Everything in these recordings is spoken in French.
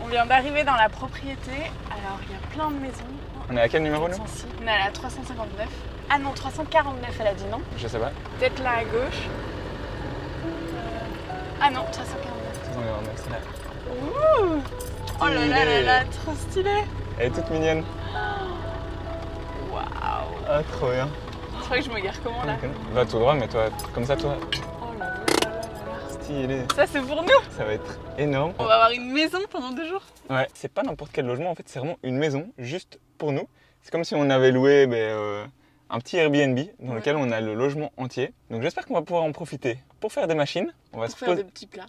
On vient d'arriver dans la propriété, alors il y a plein de maisons. On est à quel numéro nous? On est à la 359. Ah non, 349 elle a dit non. Je sais pas. Peut-être là à gauche. Ah non, 349. 349, c'est là. Ouh. Oh là là là là, trop stylé. Elle est toute mignonne. Waouh. Ah, trop bien. Tu crois que je me gare comment là? Va tout droit, mais toi, comme ça, toi. Oh là là là là là. Stylé. Ça c'est pour nous. Ça va être énorme. On va avoir une maison pendant 2 jours. Ouais, c'est pas n'importe quel logement, en fait, c'est vraiment une maison juste pour nous. C'est comme si on avait loué un petit Airbnb dans lequel on a le logement entier. Donc j'espère qu'on va pouvoir en profiter pour faire des machines. On va Pour faire des petits plats.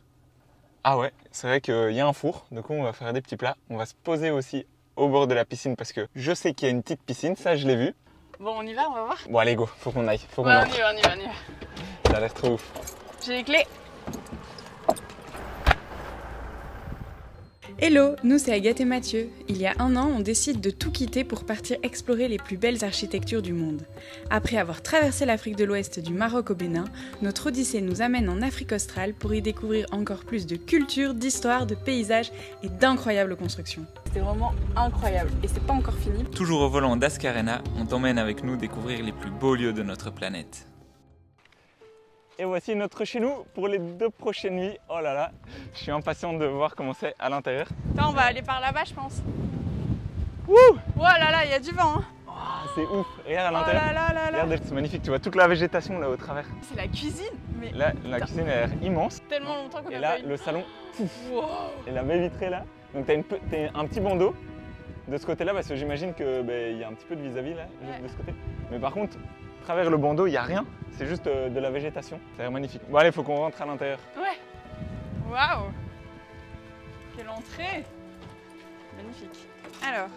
Ah ouais, c'est vrai qu'il y a un four, donc on va faire des petits plats. On va se poser aussi au bord de la piscine parce que je sais qu'il y a une petite piscine, ça je l'ai vu. Bon, on y va, on va voir. Bon allez go, faut qu'on aille, faut qu'on Ouais, entre. on y va, on y va, on y va. Ça a l'air trop ouf. J'ai les clés. Hello, nous c'est Agathe et Mathieu. Il y a 1 an, on décide de tout quitter pour partir explorer les plus belles architectures du monde. Après avoir traversé l'Afrique de l'Ouest du Maroc au Bénin, notre odyssée nous amène en Afrique australe pour y découvrir encore plus de culture, d'histoire, de paysages et d'incroyables constructions. C'était vraiment incroyable et c'est pas encore fini. Toujours au volant d'Ascarena, on t'emmène avec nous découvrir les plus beaux lieux de notre planète. Et voici notre chez nous pour les 2 prochaines nuits. Oh là là, je suis impatient de voir comment c'est à l'intérieur. Attends, on va aller par là-bas, je pense. Wouh! Oh là là, il y a du vent. Hein. Oh, c'est ouf, regarde à Oh l'intérieur. là là là là. Regarde, c'est magnifique, tu vois toute la végétation là au travers. C'est la cuisine, mais Là, la cuisine a l'air immense. tellement longtemps qu'on Et a là, pas eu. le salon, Wow. et la baie vitrée là. Donc t'as un petit bandeau de ce côté-là parce que j'imagine qu'il y a un petit peu de vis-à-vis là, juste de ce côté. Mais par contre, à travers le bandeau, il n'y a rien. C'est juste de la végétation. Ça a l'air magnifique. Bon allez, faut qu'on rentre à l'intérieur. Ouais. Waouh. Quelle entrée. Magnifique. Alors.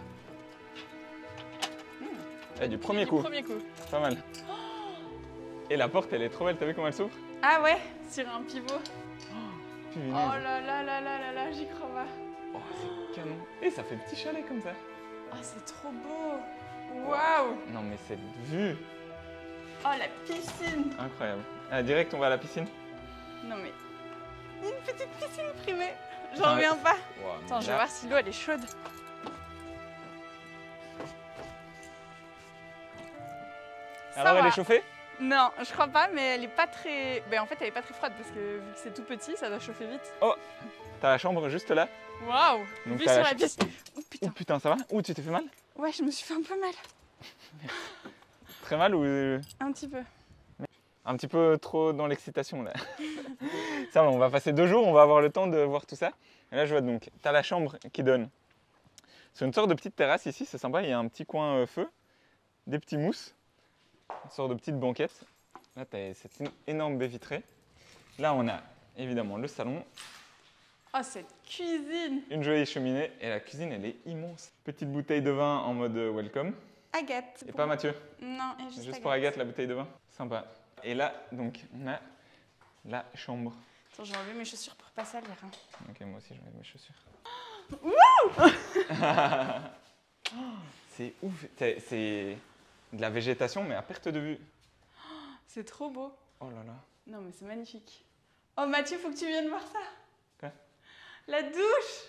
Du premier coup, Premier coup. pas mal. Et la porte, elle est trop belle. T'as vu comment elle s'ouvre? Ah ouais, sur un pivot. Punaise. Oh là là là là là là, j'y crois pas. Oh, c'est canon. Et ça fait petit chalet comme ça. Oh, c'est trop beau. Waouh. Non mais cette vue, Oh, la piscine. incroyable. Ah, direct, on va à la piscine. Non mais. Une petite piscine primée. Putain, J'en reviens pas. Wow, Attends, je vais là- voir si l'eau elle est chaude. Ça Alors, elle va. est chauffée? Non, je crois pas, mais elle est pas très. Ben en fait, elle est pas très froide parce que vu que c'est tout petit, ça doit chauffer vite. T'as la chambre juste là. Waouh. Donc, Vue t'as sur la la piscine. Oh Oh putain. putain, ça va? Ouh, tu t'es fait mal? Ouais, je me suis fait un peu mal. Très mal ou Un petit peu. un petit peu trop dans l'excitation là? Ça va, on va passer 2 jours, on va avoir le temps de voir tout ça. Et là, je vois donc, t'as la chambre qui donne sur une sorte de petite terrasse ici, c'est sympa, il y a un petit coin feu, des petits mousses, une sorte de petite banquette. Là, t'as cette énorme baie vitrée. Là, on a évidemment le salon, Oh, cette cuisine. une jolie cheminée et la cuisine, elle est immense. Petite bouteille de vin en mode welcome. Agathe. Et pas Mathieu, Non, et juste juste pour Agathe, la bouteille de vin. Sympa. Et là, donc, on a la chambre. Attends, je vais enlever mes chaussures pour pas salir. Hein. Ok, moi aussi, je vais mettre mes chaussures. C'est ouf. C'est de la végétation, mais à perte de vue. C'est trop beau. Oh là là. Non, mais c'est magnifique. Oh, Mathieu, faut que tu viennes voir ça. Quoi? La douche.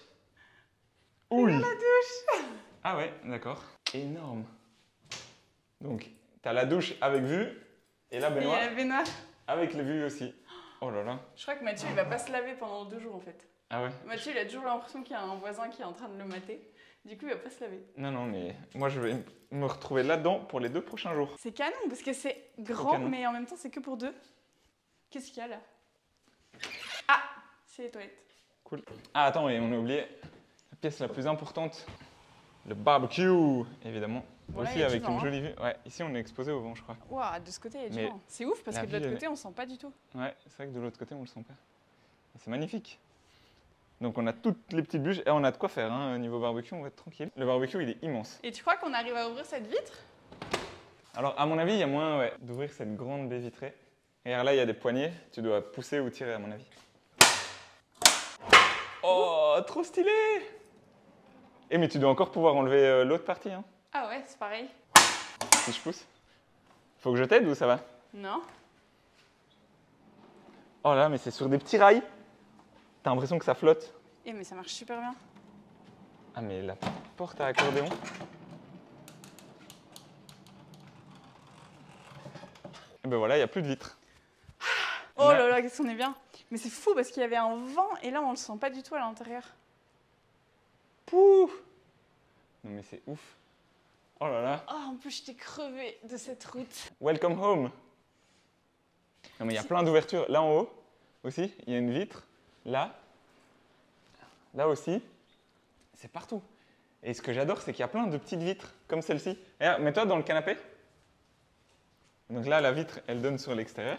Oui. La douche. Ah ouais, d'accord. Énorme. Donc, t'as la douche avec vue et la Et baignoire la baignoire. avec les vues aussi. Oh là là. Je crois que Mathieu, il va pas se laver pendant 2 jours en fait. Ah ouais. Mathieu, il a toujours l'impression qu'il y a un voisin qui est en train de le mater. Du coup, il va pas se laver. Non, non, mais moi, je vais me retrouver là-dedans pour les 2 prochains jours. C'est canon parce que c'est grand, canon. mais en même temps, c'est que pour 2. Qu'est-ce qu'il y a là? Ah, c'est les toilettes. Cool. Ah, attends, et on a oublié la pièce la plus importante, le barbecue, évidemment. Bon, là, aussi il y a du avec vent, une hein. jolie vue. Ouais, ici, on est exposé au vent, je crois. Waouh, de ce côté, il y a du Mais vent. C'est ouf parce la que de vue, l'autre elle côté, on sent pas du tout. Ouais, c'est vrai que de l'autre côté, on le sent pas. C'est magnifique. Donc, on a toutes les petites bûches et on a de quoi faire. Hein. Au niveau barbecue, on va être tranquille. Le barbecue, il est immense. Et tu crois qu'on arrive à ouvrir cette vitre? Alors, à mon avis, il y a moyen d'ouvrir cette grande baie vitrée. Et là, il y a des poignées. Tu dois pousser ou tirer, à mon avis. Oh, trop stylé! Eh, mais tu dois encore pouvoir enlever l'autre partie, hein, Ah ouais, c'est pareil. si je pousse. Faut que je t'aide ou ça va? Non? Oh là, mais c'est sur des petits rails. T'as l'impression que ça flotte. Eh mais ça marche super bien. Ah mais la porte à accordéon. Et ben voilà, il n'y a plus de vitres. Oh là là, qu'est-ce qu'on est bien. Mais c'est fou parce qu'il y avait un vent et là on le sent pas du tout à l'intérieur. Pouh! Non mais c'est ouf. Oh là là. Oh, en plus j'étais crevée de cette route. Welcome home. Non mais il y a plein d'ouvertures. Là en haut aussi, il y a une vitre. Là. Là aussi. C'est partout. Et ce que j'adore, c'est qu'il y a plein de petites vitres comme celle-ci. Regarde, mets-toi dans le canapé. Donc là, la vitre, elle donne sur l'extérieur.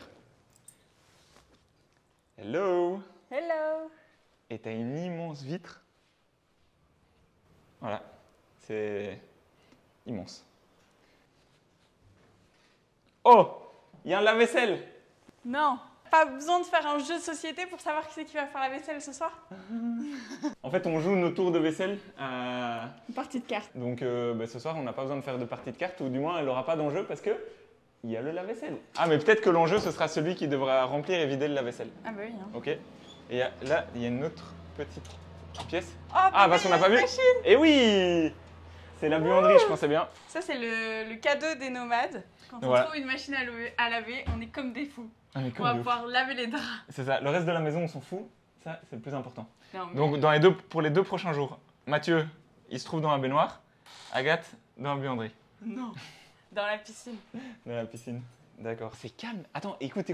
Hello! Hello! Et tu as une immense vitre. Voilà, c'est immense. Oh! Il y a un lave-vaisselle! Non, pas besoin de faire un jeu de société pour savoir qui c'est qui va faire la vaisselle ce soir. En fait, on joue nos tours de vaisselle à... Une partie de cartes. Donc ce soir, on n'a pas besoin de faire de partie de cartes, ou du moins, elle n'aura pas d'enjeu parce que il y a le lave-vaisselle. Ah, mais peut-être que l'enjeu, ce sera celui qui devra remplir et vider le lave-vaisselle. Ah bah oui. Hein. Ok. Et là, il y a une autre petite pièce. Oh, Ah, parce qu'on n'a pas vu. Et oui! C'est la buanderie, je pensais bien. Ça, c'est le cadeau des nomades. Quand on Voilà. trouve une machine à laver, on est comme des fous. Ah, mais On va pouvoir laver les draps. c'est ça. Le reste de la maison, on s'en fout. Ça, c'est le plus important. Non, mais... Donc, pour les 2 prochains jours, Mathieu, il se trouve dans la baignoire. Agathe, dans la buanderie. Non, dans la piscine. Dans la piscine. D'accord. C'est calme. Attends, écoute.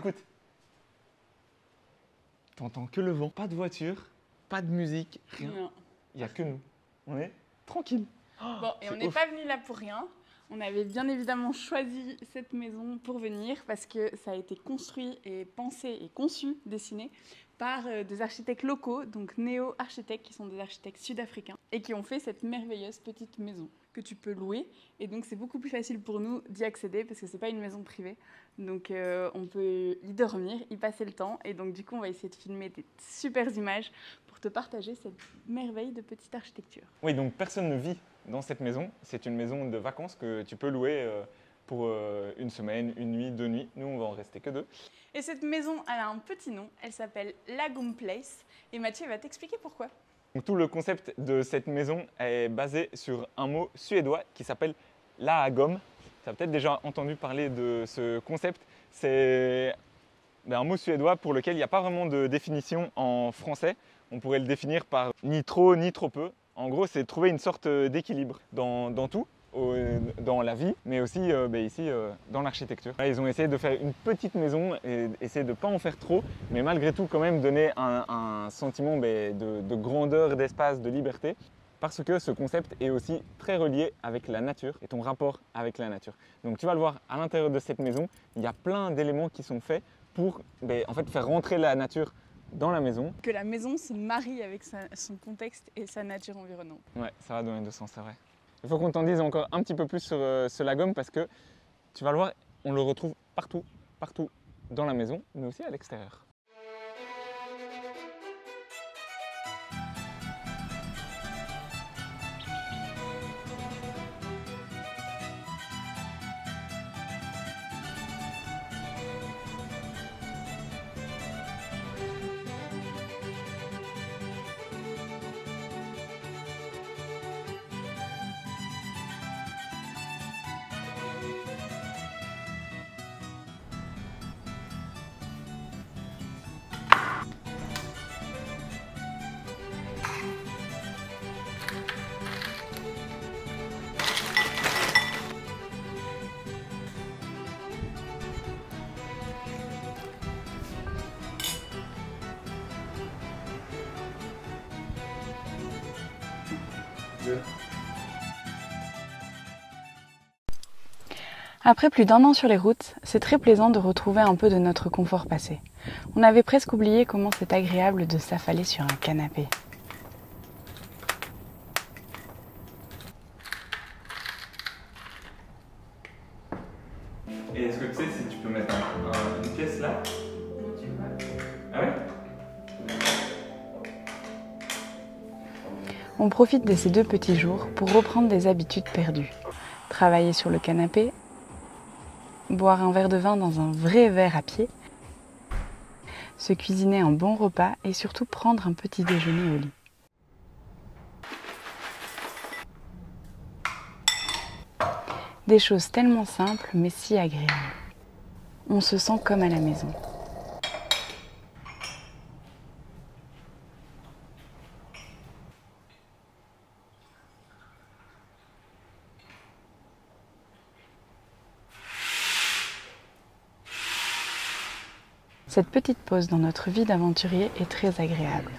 T'entends que le vent. Pas de voiture, pas de musique, rien. Non. Il n'y a que nous. On est tranquille. Bon, et c'est on n'est ouf. pas venu là pour rien. On avait bien évidemment choisi cette maison pour venir parce que ça a été construit et pensé et conçu, dessiné par des architectes locaux, donc Néo Architectes, qui sont des architectes sud-africains et qui ont fait cette merveilleuse petite maison que tu peux louer. Et donc c'est beaucoup plus facile pour nous d'y accéder parce que c'est pas une maison privée. Donc on peut y dormir, y passer le temps. Et donc du coup on va essayer de filmer des super images pour te partager cette merveille de petite architecture. Oui, donc personne ne vit dans cette maison. C'est une maison de vacances que tu peux louer pour une semaine, une nuit, 2 nuits. Nous, on va en rester que 2. Et cette maison, elle a un petit nom, elle s'appelle Lagom Place. Et Mathieu va t'expliquer pourquoi. Donc, tout le concept de cette maison est basé sur un mot suédois qui s'appelle laagom. Tu as peut-être déjà entendu parler de ce concept. C'est un mot suédois pour lequel il n'y a pas vraiment de définition en français. On pourrait le définir par ni trop ni trop peu. En gros, c'est trouver une sorte d'équilibre dans tout, dans la vie, mais aussi ici dans l'architecture. Ils ont essayé de faire une petite maison et essayer de ne pas en faire trop, mais malgré tout quand même donner un sentiment de grandeur, d'espace, de liberté, parce que ce concept est aussi très relié avec la nature et ton rapport avec la nature. Donc tu vas le voir à l'intérieur de cette maison, il y a plein d'éléments qui sont faits pour en fait, faire rentrer la nature dans la maison. Que la maison se marie avec son contexte et sa nature environnante. Ouais, ça va dans les 2 sens, c'est vrai. Il faut qu'on t'en dise encore un petit peu plus sur ce lagom parce que tu vas le voir, on le retrouve partout dans la maison, mais aussi à l'extérieur. Après plus d'1 an sur les routes, c'est très plaisant de retrouver un peu de notre confort passé. On avait presque oublié comment c'est agréable de s'affaler sur un canapé. Et est-ce que tu sais si tu peux mettre une pièce là? Non, tu vois. Ah ouais? On profite de ces 2 petits jours pour reprendre des habitudes perdues. Travailler sur le canapé, boire un verre de vin dans un vrai verre à pied, se cuisiner un bon repas et surtout prendre un petit déjeuner au lit. Des choses tellement simples mais si agréables. On se sent comme à la maison. Cette petite pause dans notre vie d'aventurier est très agréable.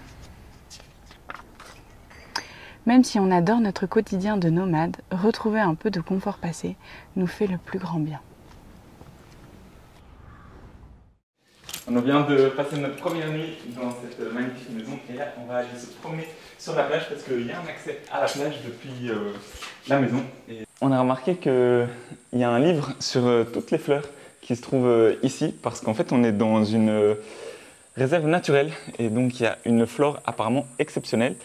Même si on adore notre quotidien de nomade, retrouver un peu de confort passé nous fait le plus grand bien. On vient de passer notre première nuit dans cette magnifique maison et là on va aller se promener sur la plage parce qu'il y a un accès à la plage depuis la maison. Et on a remarqué qu'il y a un livre sur toutes les fleurs qui se trouve ici parce qu'en fait on est dans une réserve naturelle et donc il y a une flore apparemment exceptionnelle.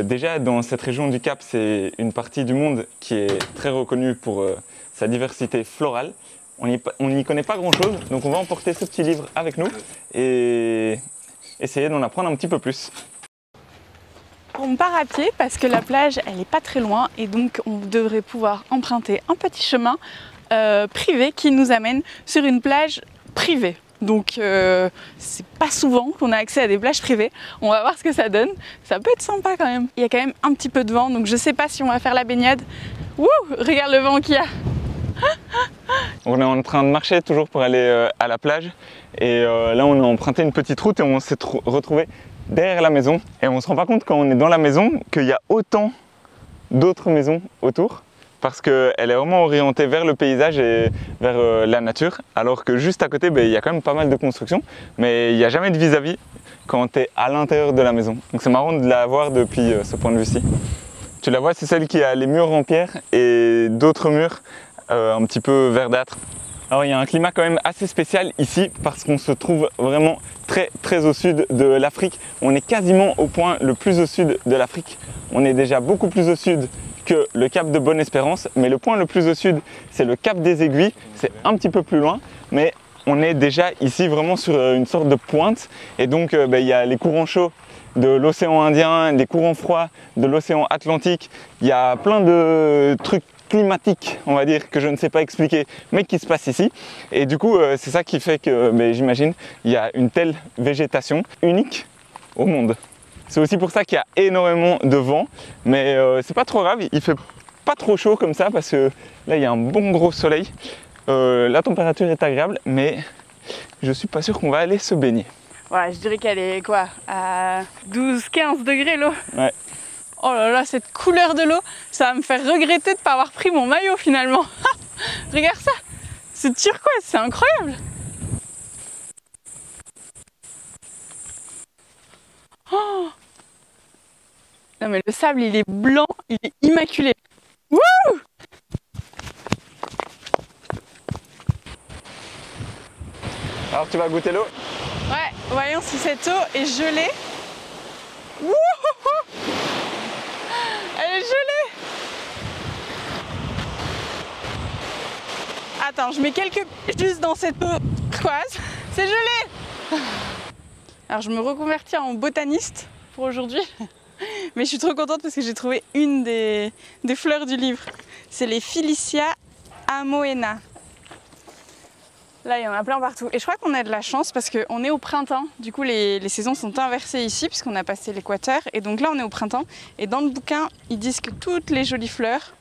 Déjà dans cette région du Cap, c'est une partie du monde qui est très reconnue pour sa diversité florale. On n'y connaît pas grand chose, donc on va emporter ce petit livre avec nous et essayer d'en apprendre un petit peu plus. On part à pied parce que la plage elle est pas très loin et donc on devrait pouvoir emprunter un petit chemin privé qui nous amène sur une plage privée. Donc c'est pas souvent qu'on a accès à des plages privées. On va voir ce que ça donne. Ça peut être sympa quand même. Il y a quand même un petit peu de vent, donc je sais pas si on va faire la baignade. Wouh, regarde le vent qu'il y a. On est en train de marcher toujours pour aller à la plage et là on a emprunté une petite route et on s'est retrouvé derrière la maison et on se rend pas compte quand on est dans la maison qu'il y a autant d'autres maisons autour. Parce qu'elle est vraiment orientée vers le paysage et vers la nature, alors que juste à côté, il y a quand même pas mal de constructions, mais il n'y a jamais de vis-à-vis quand tu es à l'intérieur de la maison. Donc c'est marrant de la voir depuis ce point de vue-ci. Tu la vois, c'est celle qui a les murs en pierre et d'autres murs un petit peu verdâtres. Alors il y a un climat quand même assez spécial ici parce qu'on se trouve vraiment très au sud de l'Afrique. On est quasiment au point le plus au sud de l'Afrique. On est déjà beaucoup plus au sud que le cap de Bonne-Espérance, mais le point le plus au sud, c'est le cap des Aiguilles, c'est un petit peu plus loin, mais on est déjà ici vraiment sur une sorte de pointe, et donc il y a les courants chauds de l'océan Indien, les courants froids de l'océan Atlantique, il y a plein de trucs climatiques, on va dire, que je ne sais pas expliquer, mais qui se passent ici, et du coup c'est ça qui fait que, j'imagine, il y a une telle végétation unique au monde. C'est aussi pour ça qu'il y a énormément de vent, mais c'est pas trop grave, il fait pas trop chaud comme ça parce que là il y a un bon gros soleil. La température est agréable, mais je suis pas sûr qu'on va aller se baigner. Ouais, je dirais qu'elle est quoi, à 12-15 degrés l'eau. Ouais. Oh là là, cette couleur de l'eau, ça va me faire regretter de ne pas avoir pris mon maillot finalement. Regarde ça, c'est turquoise, c'est incroyable. Oh, non mais le sable il est blanc, il est immaculé. Wouh! Alors tu vas goûter l'eau? Ouais, voyons si cette eau est gelée. Wouhou! Elle est gelée! Attends, je mets quelques pieds juste dans cette eau turquoise. C'est gelé! Alors je me reconvertis en botaniste pour aujourd'hui. Mais je suis trop contente parce que j'ai trouvé une des fleurs du livre. C'est les Felicia amoena. Là, il y en a plein partout. Et je crois qu'on a de la chance parce qu'on est au printemps. Du coup, les saisons sont inversées ici puisqu'on a passé l'équateur. Et donc là, on est au printemps. Et dans le bouquin, ils disent que toutes les jolies fleurs,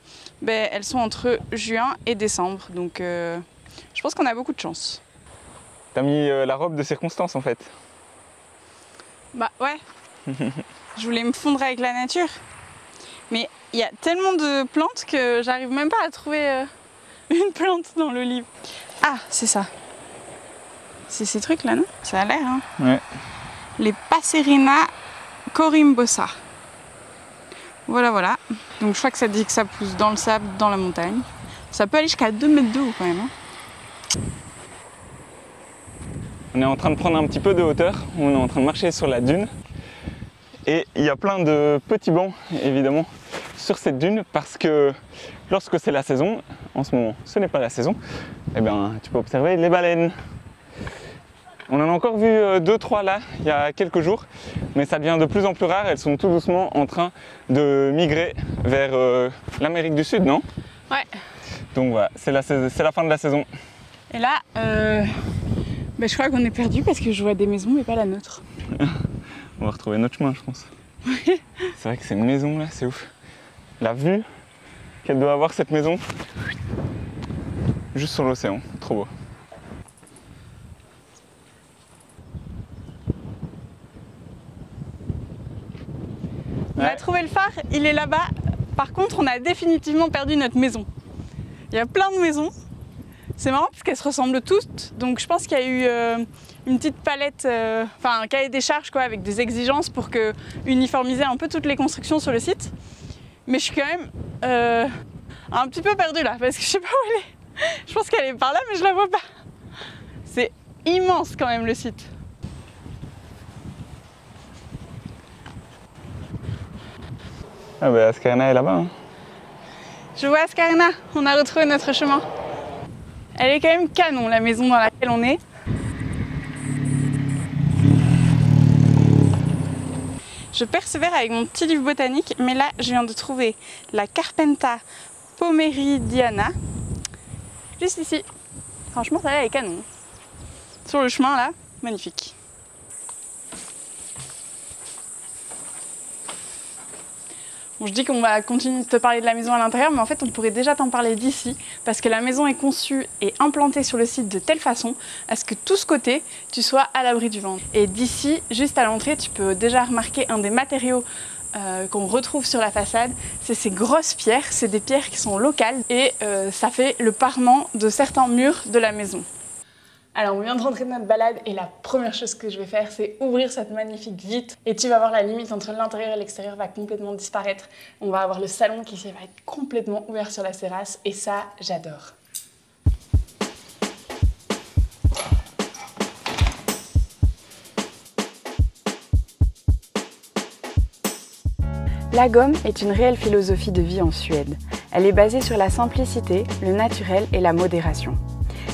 elles sont entre juin et décembre. Donc je pense qu'on a beaucoup de chance. T'as mis la robe de circonstance en fait. Bah ouais. Je voulais me fondre avec la nature. Mais il y a tellement de plantes que j'arrive même pas à trouver une plante dans le livre. Ah, c'est ça. C'est ces trucs-là, non? Ça a l'air, hein? Ouais. Les Passerina corymbosa. Voilà, voilà. Donc je crois que ça dit que ça pousse dans le sable, dans la montagne. Ça peut aller jusqu'à 2 mètres de haut quand même. Hein. On est en train de prendre un petit peu de hauteur. On est en train de marcher sur la dune. Et il y a plein de petits bancs, évidemment, sur cette dune parce que lorsque c'est la saison, en ce moment ce n'est pas la saison, eh bien tu peux observer les baleines. On en a encore vu 2-3 là, il y a quelques jours, mais ça devient de plus en plus rare. Elles sont tout doucement en train de migrer vers l'Amérique du Sud, non? Ouais. Donc voilà, c'est la fin de la saison. Et là, je crois qu'on est perdu parce que je vois des maisons mais pas la nôtre. On va retrouver notre chemin, je pense. C'est vrai que c'est une maison là, c'est ouf. La vue qu'elle doit avoir cette maison, juste sur l'océan, trop beau. On a trouvé le phare, il est là-bas. Par contre, on a définitivement perdu notre maison. Il y a plein de maisons. C'est marrant parce qu'elles se ressemblent toutes. Donc je pense qu'il y a eu une petite palette, un cahier des charges quoi, avec des exigences pour uniformiser un peu toutes les constructions sur le site. Mais je suis quand même un petit peu perdue là parce que je sais pas où elle est. Je pense qu'elle est par là mais je la vois pas. C'est immense quand même le site. Ah bah Ascarena est là-bas. Hein. Je vois Ascarena, on a retrouvé notre chemin. Elle est quand même canon la maison dans laquelle on est. Je persévère avec mon petit livre botanique, mais là je viens de trouver la Carpenta pomeridiana, juste ici. Franchement celle-là elle est canon. Sur le chemin là, magnifique. Bon, je dis qu'on va continuer de te parler de la maison à l'intérieur, mais en fait on pourrait déjà t'en parler d'ici, parce que la maison est conçue et implantée sur le site de telle façon à ce que tout ce côté, tu sois à l'abri du vent. Et d'ici, juste à l'entrée, tu peux déjà remarquer un des matériaux qu'on retrouve sur la façade, c'est ces grosses pierres, c'est des pierres qui sont locales et ça fait le parement de certains murs de la maison. Alors on vient de rentrer de notre balade et la première chose que je vais faire c'est ouvrir cette magnifique vitre et tu vas voir la limite entre l'intérieur et l'extérieur va complètement disparaître. On va avoir le salon qui va être complètement ouvert sur la terrasse et ça j'adore. La gomme est une réelle philosophie de vie en Suède. Elle est basée sur la simplicité, le naturel et la modération.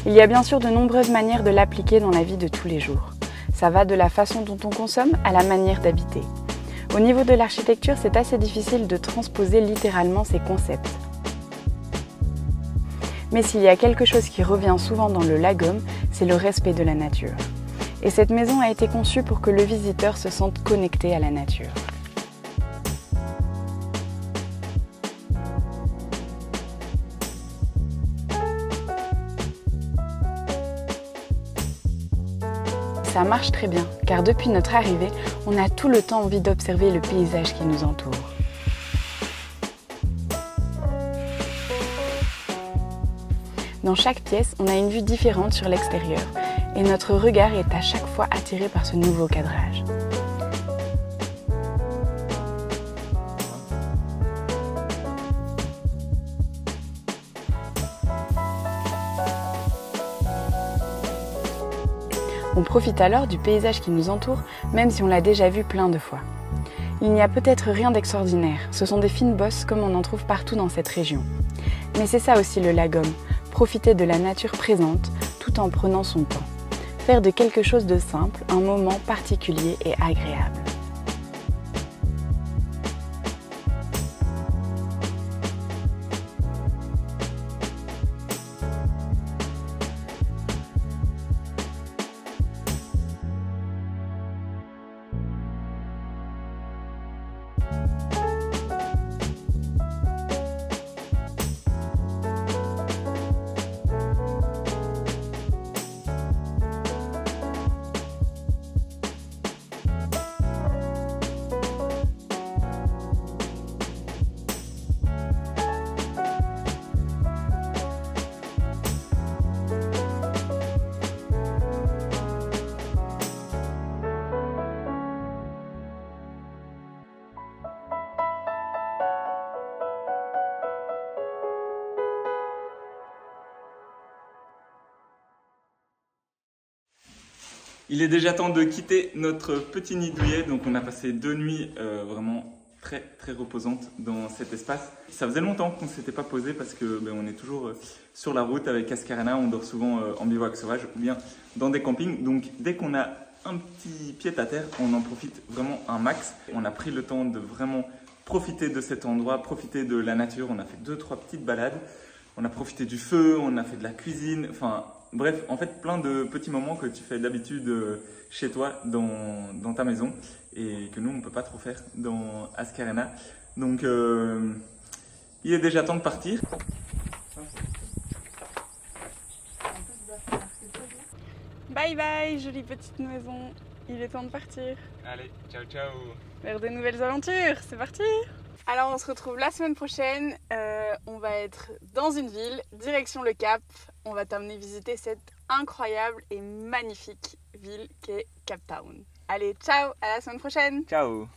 Il y a bien sûr de nombreuses manières de l'appliquer dans la vie de tous les jours. Ça va de la façon dont on consomme à la manière d'habiter. Au niveau de l'architecture, c'est assez difficile de transposer littéralement ces concepts. Mais s'il y a quelque chose qui revient souvent dans le lagom, c'est le respect de la nature. Et cette maison a été conçue pour que le visiteur se sente connecté à la nature. Ça marche très bien, car depuis notre arrivée, on a tout le temps envie d'observer le paysage qui nous entoure. Dans chaque pièce, on a une vue différente sur l'extérieur, et notre regard est à chaque fois attiré par ce nouveau cadrage. On profite alors du paysage qui nous entoure, même si on l'a déjà vu plein de fois. Il n'y a peut-être rien d'extraordinaire, ce sont des fines bosses comme on en trouve partout dans cette région. Mais c'est ça aussi le lagom, profiter de la nature présente tout en prenant son temps. Faire de quelque chose de simple un moment particulier et agréable. Il est déjà temps de quitter notre petit nid douillet, donc on a passé 2 nuits vraiment très reposantes dans cet espace. Ça faisait longtemps qu'on ne s'était pas posé parce que on est toujours sur la route avec Ascarena, on dort souvent en bivouac sauvage ou bien dans des campings. Donc dès qu'on a un petit pied à terre, on en profite vraiment un max. On a pris le temps de vraiment profiter de cet endroit, profiter de la nature. On a fait 2-3 petites balades. On a profité du feu, on a fait de la cuisine, enfin bref, en fait plein de petits moments que tu fais d'habitude chez toi, dans ta maison, et que nous on ne peut pas trop faire dans Ask Arena. Donc il est déjà temps de partir. Bye bye, jolie petite maison. Il est temps de partir. Allez, ciao ciao. Vers de nouvelles aventures, c'est parti. Alors on se retrouve la semaine prochaine. On va être dans une ville, direction le Cap. On va t'emmener visiter cette incroyable et magnifique ville qu'est Cape Town. Allez, ciao, à la semaine prochaine. Ciao.